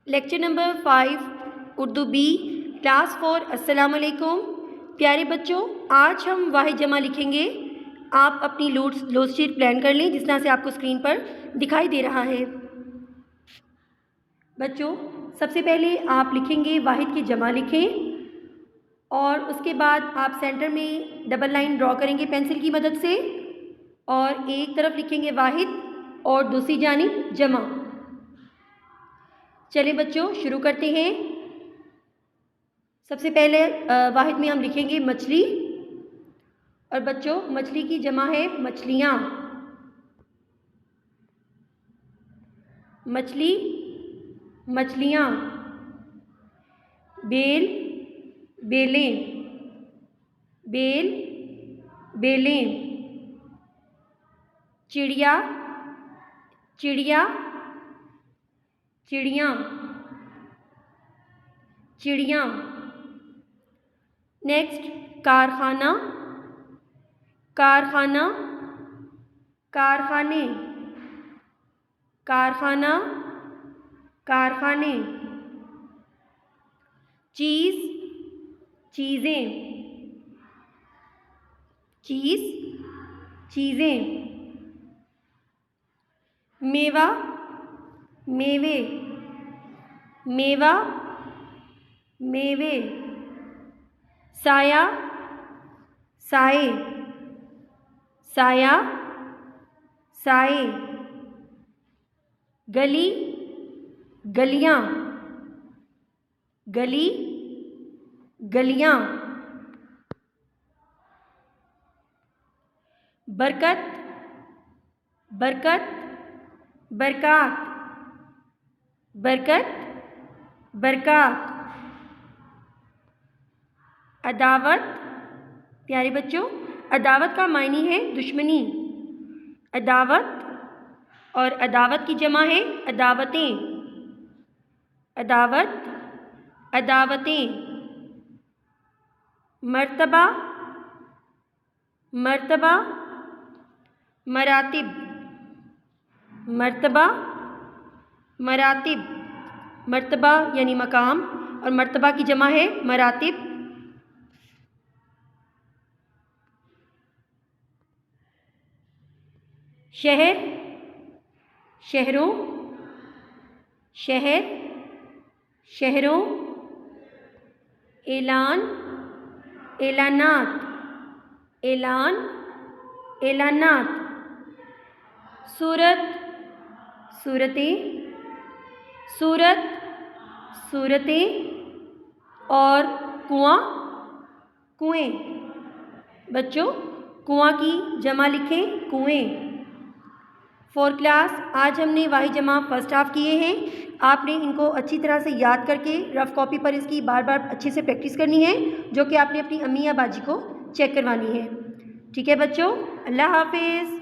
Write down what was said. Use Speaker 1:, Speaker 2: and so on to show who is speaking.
Speaker 1: Lecture number 5 Urdu B class 4। अस्सलाम वालेकुम प्यारे बच्चों, आज हम वाहिद जमा लिखेंगे। आप अपनी लोड शीट प्लान कर लें जिस तरह से आपको स्क्रीन पर दिखाई दे रहा है। बच्चों, सबसे पहले आप लिखेंगे वाहिद की जमा लिखें और उसके बाद आप सेंटर में डबल लाइन ड्रॉ करेंगे पेंसिल की मदद से और एक तरफ लिखेंगे वाहिद और दूसरी जानिब जमा। चलिए बच्चों शुरू करते हैं। सबसे पहले वाहिद में हम लिखेंगे मछली और बच्चों मछली की जमा है मछलियाँ। मछली मछलियाँ। बेल बेलें बेल बेलें। चिड़िया चिड़िया चिड़ियाँ चिड़ियाँ। नेक्स्ट कारखाना कारखाना कारखाने कारखाना कारखाने। चीज़ चीज़ें चीज़ चीज़ें। मेवा मेवे मेवा मेवे। साया साए साया साए। गली गलियाँ गली गलियाँ। बरकत बरकत बरक़ात बरकत बरक़ात। अदावत प्यारे बच्चों, अदावत का मायने है दुश्मनी। अदावत और अदावत की जमा है अदावतें अदावत अदावतें। मर्तबा मर्तबा मरातिब मर्तबा मरातिब। मर्तबा यानी मकाम और मर्तबा की जमा है मरातिब। शहर शहरों शहर शहरों। ऐलान ऐलानात ऐलान ऐलानात। सूरत सूरतें सूरत सूरतें। और कुआं कुएं। बच्चों कुआं की जमा लिखें कुएं। फॉर क्लास आज हमने वाहिद जमा फर्स्ट हाफ किए हैं। आपने इनको अच्छी तरह से याद करके रफ़ कॉपी पर इसकी बार बार अच्छे से प्रैक्टिस करनी है, जो कि आपने अपनी अम्मी या बाजी को चेक करवानी है। ठीक है बच्चों, अल्लाह हाफिज़।